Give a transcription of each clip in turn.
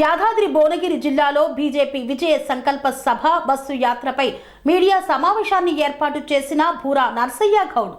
యాదాద్రి భువనగిరి జిల్లాలో బీజేపీ విజయ సంకల్ప సభ bus యాత్రపై media సమావేశాన్ని ఏర్పాటు చేసిన బూరా నర్సయ్య గౌడ్.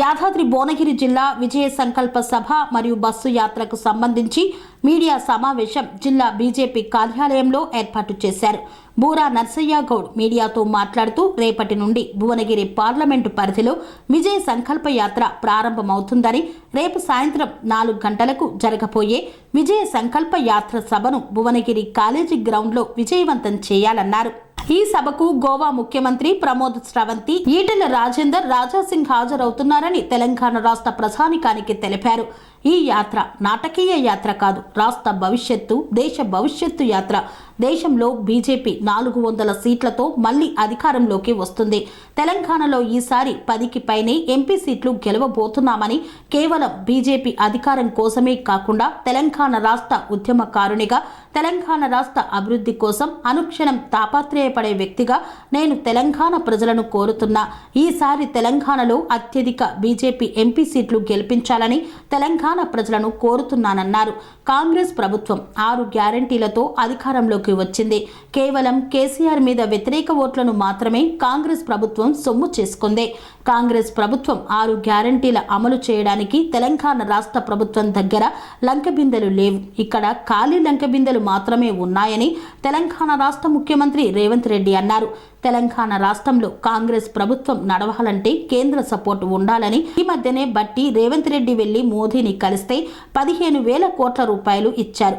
యాదాద్రి భువనగిరి జిల్లా విజయ సంకల్ప సభ మరియు బస్సు యాత్రకు సంబంధించి మీడియా సమావేశం జిల్లా బీజేపీ కార్యాలయంలో ఏర్పాటు చేశారు. బూరా నర్సయ్య గౌడ్ మీడియాతో మాట్లాడుతూ రేపటి నుండి భువనగిరి పార్లమెంటు పరిధిలో విజయ సంకల్ప యాత్ర ప్రారంభమవుతుందని, రేపు సాయంత్రం 4 గంటలకు జరగబోయే విజయ సంకల్ప యాత్ర సభను భువనగిరి కాలేజీ గ్రౌండ్లో విజయవంతం చేయాలన్నారు. ఈ సభకు గోవా ముఖ్యమంత్రి ప్రమోద్ శ్రవంతి, ఈటెల రాజేందర్, రాజాసింగ్ హాజరవుతున్నారని తెలంగాణ రాష్ట్ర ప్రజానికానికి తెలిపారు. ఈ యాత్ర నాటకీయ యాత్ర కాదు, రాష్ట్ర భవిష్యత్తు, దేశ భవిష్యత్తు యాత్ర. దేశంలో బీజేపీ 400 సీట్లతో మళ్లీ అధికారంలోకి వస్తుంది. తెలంగాణలో ఈసారి 10కి పైనే ఎంపీ సీట్లు గెలవబోతున్నామని, కేవలం బీజేపీ అధికారం కోసమే కాకుండా తెలంగాణ రాష్ట్ర ఉద్యమకారునిగా, తెలంగాణ రాష్ట్ర అభివృద్ధి కోసం అనుక్షణం తాపత్రయపడే వ్యక్తిగా నేను తెలంగాణ ప్రజలను కోరుతున్నా. ఈసారి తెలంగాణలో అత్యధిక బీజేపీ ఎంపీ సీట్లు గెలిపించాలని తెలంగాణ ప్రజలను కోరుతున్నానన్నారు. కాంగ్రెస్ ప్రభుత్వం 6 గ్యారంటీలతో అధికారంలోకి వచ్చింది. కేవలం కేసీఆర్ మీద వ్యతిరేక ఓట్లను మాత్రమే కాంగ్రెస్ ప్రభుత్వం సొమ్ము చేసుకుంది. కాంగ్రెస్ ప్రభుత్వం 6 గ్యారంటీల అమలు చేయడానికి తెలంగాణ రాష్ట్ర ప్రభుత్వం దగ్గర లంకెబిందెలు లేవు. ఇక్కడ ఖాళీ లంకెబిందెలు మాత్రమే ఉన్నాయని తెలంగాణ రాష్ట్ర ముఖ్యమంత్రి రేవంత్ రెడ్డి అన్నారు. తెలంగాణ రాష్ట్రంలో కాంగ్రెస్ ప్రభుత్వం నడవాలంటే కేంద్ర సపోర్టు ఉండాలని, ఈ మధ్యనే బట్టి రేవంత్ రెడ్డి వెళ్లి మోదీని కలిస్తే 15,000 కోట్ల రూపాయలు ఇచ్చారు.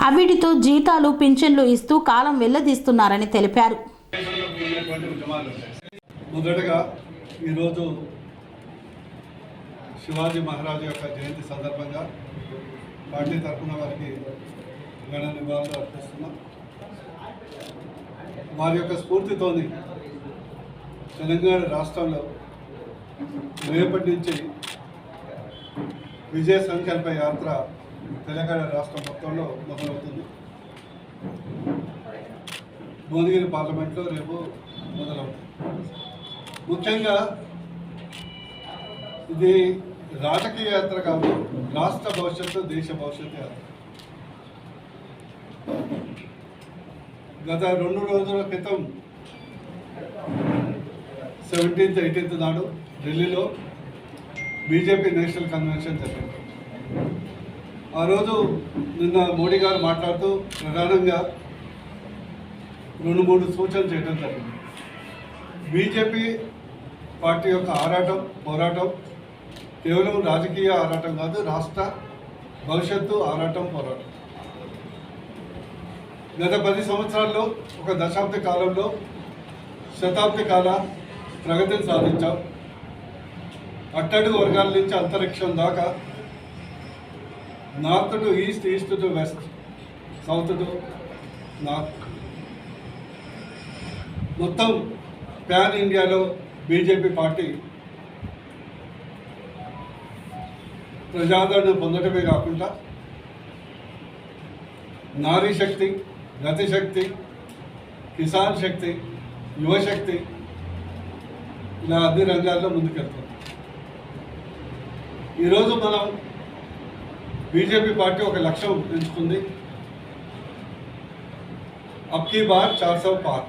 అవిటితో జీతాలు, పింఛన్లు ఇస్తూ కాలం వెళ్లదీస్తున్నారని తెలిపారు. మొదటగా ఈరోజు శివాజీ మహారాజు యొక్క జయంతి సందర్భంగా పార్టీ తరఫున వారికి ఘన నివాళులు అర్పిస్తున్నాం. వారి యొక్క స్ఫూర్తితోని తెలంగాణ రాష్ట్రంలో రేపటి నుంచి విజయ సంకల్ప యాత్ర తెలంగాణ రాష్ట్రం మొత్తంలో మొదలవుతుంది. భువనగిరి పార్లమెంట్లో రేపు మొదలవుతుంది. ముఖ్యంగా ఇది రాజకీయ యాత్ర కాదు, రాష్ట్ర భవిష్యత్తు, దేశ భవిష్యత్తు యాత్ర. గత 2 రోజుల క్రితం 17th, 18th నాడు ఢిల్లీలో బీజేపీ నేషనల్ కన్వెన్షన్ జరిగింది. ఆ రోజు నిన్న మోడీ గారు మాట్లాడుతూ ప్రధానంగా 2-3 సూచనలు చేయడం జరిగింది. బీజేపీ పార్టీ యొక్క పోరాటం కేవలం రాజకీయ ఆరాటం కాదు, రాష్ట్ర భవిష్యత్తు ఆరాటం, పోరాటం. గత 10 సంవత్సరాల్లో, ఒక దశాబ్ద కాలంలో శతాబ్ది కాల ప్రగతిని సాధించాం. అట్టడుగు వర్గాల నుంచి అంతరిక్షం దాకా, north to east, east to west, south to north, మొత్తం ప్యాన్ ఇండియాలో బీజేపీ పార్టీ ప్రజాదరణ పొందడమే కాకుండా నారీ శక్తి, గతిశక్తి, కిసాన్ శక్తి, యువశక్తి, ఇలా అన్ని రంగాల్లో ముందుకెళ్తుంది. ఈరోజు మనం బీజేపీ పార్టీ ఒక లక్ష్యం ఎంచుకుంది. అబ్కీ బార్ 400 పార్,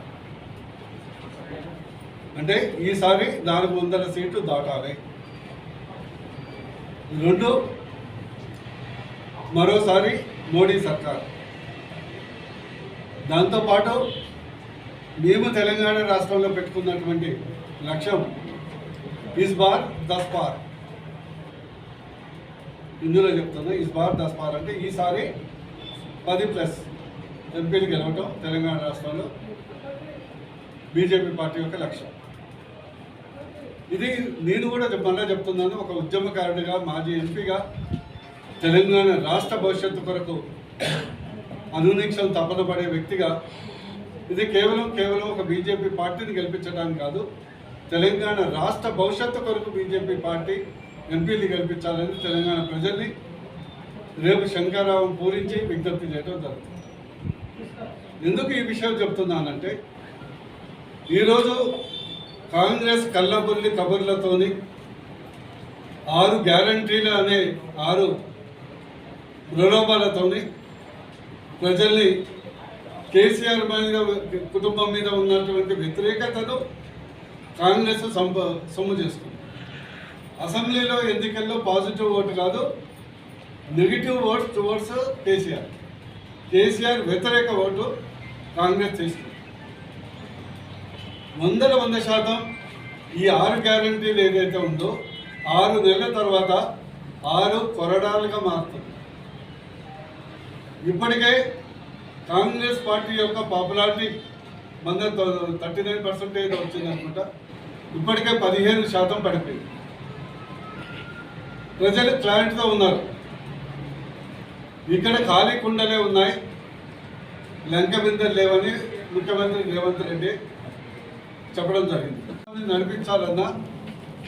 అంటే ఈసారి 400 సీట్లు దాటాలి. 2, మరోసారి మోడీ సర్కార్. దాంతోపాటు మేము తెలంగాణ రాష్ట్రంలో పెట్టుకున్నటువంటి లక్ష్యం ఇస్ బార్ 10 పార్. ఇందులో చెప్తున్నా, ఇస్ బార్ 10 పార్ అంటే ఈసారి 10+ ఎంపీలు గెలవటం తెలంగాణ రాష్ట్రంలో బీజేపీ పార్టీ యొక్క లక్ష్యం. ఇది నేను కూడా మళ్ళీ చెప్తున్నాను, ఒక ఉద్యమకారుడిగా, మాజీ ఎంపీగా, తెలంగాణ రాష్ట్ర భవిష్యత్తు కొరకు అనునిక్షం తపన పడే వ్యక్తిగా, ఇది కేవలం ఒక బీజేపీ పార్టీని గెలిపించడానికి కాదు, తెలంగాణ రాష్ట్ర భవిష్యత్తు కొరకు బీజేపీ పార్టీ ఎంపీని గెలిపించాలని తెలంగాణ ప్రజల్ని రేపు శంకరావం పూరించి విజ్ఞప్తి చేయడం జరుగుతుంది. ఎందుకు ఈ విషయం చెప్తున్నానంటే, ఈరోజు కాంగ్రెస్ కళ్ళబుల్లి కబుర్లతోని 6 గ్యారంటీలు అనే 6 ప్రలోభాలతోని ప్రజల్ని కేసీఆర్ మీద కుటుంబం మీద ఉన్నటువంటి వ్యతిరేకతను కాంగ్రెస్ సొమ్ము చేసుకుంది. అసెంబ్లీలో ఎన్నికల్లో పాజిటివ్ ఓటు కాదు, నెగిటివ్ ఓట్ టువర్డ్స్ కేసీఆర్ వ్యతిరేక ఓటు కాంగ్రెస్ తీసుకుంది. 100% ఈ 6 గ్యారంటీలు ఏదైతే ఉందో 6 నెలల తర్వాత 6 కొరడాలుగా మారుతుంది. ఇప్పటికే కాంగ్రెస్ పార్టీ యొక్క పాపులారిటీ 39% వచ్చింది అనుకుంటా. ఇప్పటికే 15% పడిపోయింది. ప్రజలు క్లారిటీతో ఉన్నారు. ఇక్కడ ఖాళీ కుండలే ఉన్నాయి, లంక బిందెలు లేవని ముఖ్యమంత్రి రేవంత్ రెడ్డి చెప్పడం జరిగింది. నడిపించాలన్నా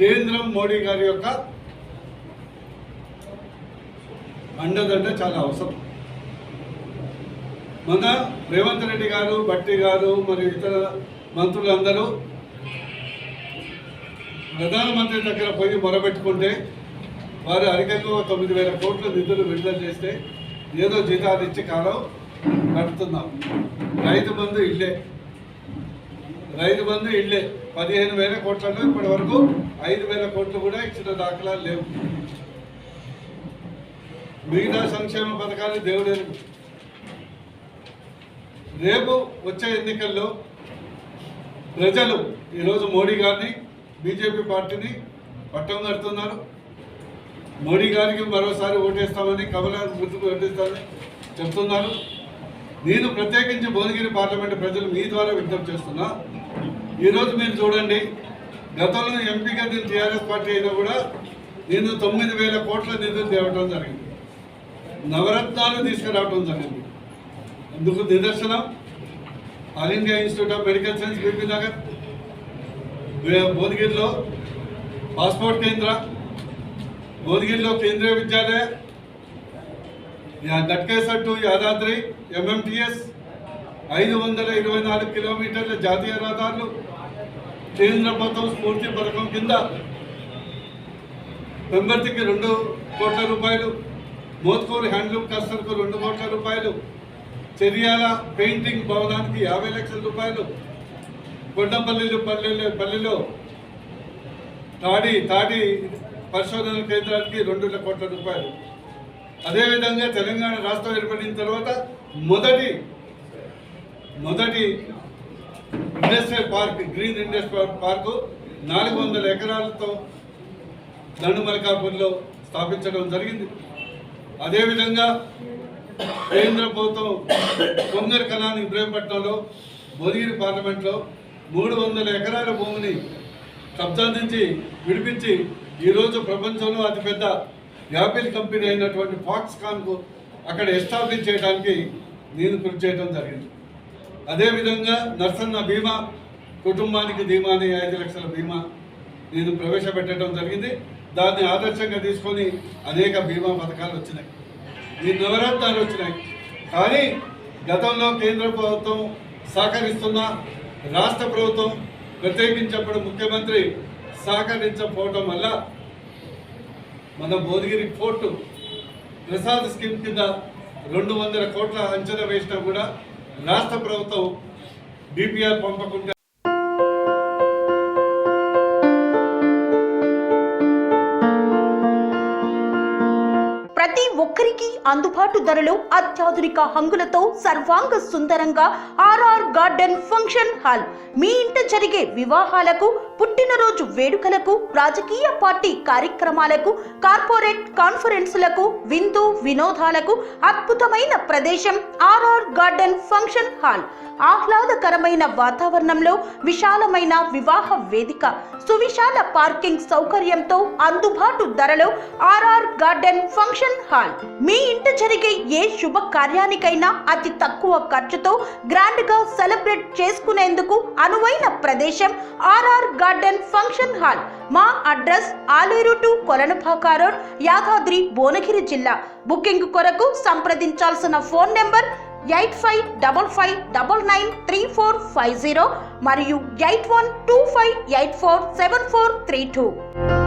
కేంద్రం మోడీ గారి యొక్క అండదండ చాలా అవసరం. మన రేవంత్ రెడ్డి గారు, భట్టి గారు, మరియు ఇతర మంత్రులందరూ ప్రధానమంత్రి దగ్గర పోయి మొరబెట్టుకుంటే వారు అధికంగా 9,000 కోట్ల నిధులు విడుదల చేస్తే ఏదో జీతాలు ఇచ్చి కాలం నడుపుతున్నాం. రైతు బంధు ఇల్లే 15,000 కోట్లలో ఇప్పటి వరకు 5,000 కోట్లు కూడా ఇచ్చిన దాఖలాలు లేవు. మిగతా సంక్షేమ పథకాలు దేవుడు. రేపు వచ్చే ఎన్నికల్లో ప్రజలు ఈరోజు మోడీ గారిని, బీజేపీ పార్టీని పట్టం కడుతున్నారు. మోడీ గారికి మరోసారి ఓటేస్తామని, కమలాన్ని గుర్తుకు ఓటేస్తామని చెప్తున్నారు. నేను ప్రత్యేకించి భువనగిరి పార్లమెంటు ప్రజలు మీ ద్వారా విజ్ఞప్తి చేస్తున్నా. ఈరోజు మీరు చూడండి, గతంలో ఎంపీగా నేను టీఆర్ఎస్ పార్టీ అయినా కూడా నేను 9,000 కోట్ల నిధులు తేవడం జరిగింది, నవరత్నాలు తీసుకురావడం జరిగింది. అందుకు నిదర్శనం all India institute of medical science BP Nagar, భువనగిరిలో పాస్పోర్ట్ కేంద్ర, భువనగిరిలో కేంద్రీయ విద్యాలయ, గట్కేసర్ టు యాదాద్రి MMTS, 524 కిలోమీటర్ల జాతీయ రహదారులు, కేంద్ర ప్రభుత్వం స్ఫూర్తి పథకం కింద పెంబర్తికి 2 కోట్ల రూపాయలు, మోత్కూరు హ్యాండ్లూమ్ క్లస్టర్కు 2 కోట్ల రూపాయలు, చెరియాల పెయింటింగ్ భవనానికి 50 లక్షల రూపాయలు, కొండపల్లిలో తాడి పరిశోధన కేంద్రానికి 2 కోట్ల రూపాయలు. అదేవిధంగా తెలంగాణ రాష్ట్రం ఏర్పడిన తర్వాత మొదటి industrial park, green industrial park 400 ఎకరాలతో దండుమల్కాపూర్లో స్థాపించడం జరిగింది. అదేవిధంగా కేంద్ర ప్రభుత్వం కొంగర్ కలాన్ ఇబ్రహీంపట్నంలో, భువనగిరి పార్లమెంట్లో 300 ఎకరాల భూమిని కబ్జా నుంచి విడిపించి ఈరోజు ప్రపంచంలో అతిపెద్ద యాపిల్ కంపెనీ అయినటువంటి ఫాక్స్కాన్కు అక్కడ ఎస్టాబ్లిష్ చేయడానికి నేను కృషి చేయడం జరిగింది. అదేవిధంగా నర్సన్న బీమా, కుటుంబానికి ధీమా అనే 5 లక్షల బీమా నేను ప్రవేశపెట్టడం జరిగింది. దాన్ని ఆదర్శంగా తీసుకొని అనేక బీమా పథకాలు వచ్చినాయి, ఈ నవరత్నాలు వచ్చినాయి. కానీ గతంలో కేంద్ర ప్రభుత్వం సహకరిస్తున్న రాష్ట్ర ప్రభుత్వం, ప్రత్యేకించి అప్పుడు ముఖ్యమంత్రి సహకరించకపోవడం వల్ల మన భువనగిరి పోర్టు ప్రసాద్ స్కీమ్ కింద 200 కోట్ల అంచనా వేసినా కూడా రాష్ట్ర ప్రభుత్వం DPR పంపకుండా ప్రతి ఒక్కరికి అందుబాటు ధరలో అత్యాధునిక హంగులతో సర్వాంగ సుందరంగా ఆర్ఆర్ గార్డెన్ ఫంక్షన్ హాల్. మీ ఇంట జరిగే వివాహాలకు, పుట్టినరోజు వేడుకలకు, రాజకీయ పార్టీ కార్యక్రమాలకు, కార్పొరేట్ కాన్ఫరెన్సులకు, విందు వినోదాలకు అద్భుతమైన ప్రదేశం ఆర్ఆర్ గార్డెన్ ఫంక్షన్ హాల్. ఆహ్లాదకరమైన వాతావరణంలో విశాలమైన వివాహ వేదిక, సువిశాల పార్కింగ్ సౌకర్యంతో అందుబాటు ధరలో ఆర్ఆర్ గార్డెన్ ఫంక్షన్ హాల్. మీ ఇంట జరిగే ఏ శుభ కార్యానికైనా అతి తక్కువ ఖర్చుతో గ్రాండ్ గా సెలబ్రేట్ చేసుకునేందుకు అనువైన ప్రదేశం ఆర్ఆర్ గార్డెన్ ఫంక్షన్ హాల్. మా address Aleru to Kolanupaka road, Yadadri, Bhuvanagiri జిల్లా. బుకింగ్ కొరకు సంప్రదించాల్సిన ఫోన్ నెంబర్ 8555993450 మరియు 8125847432.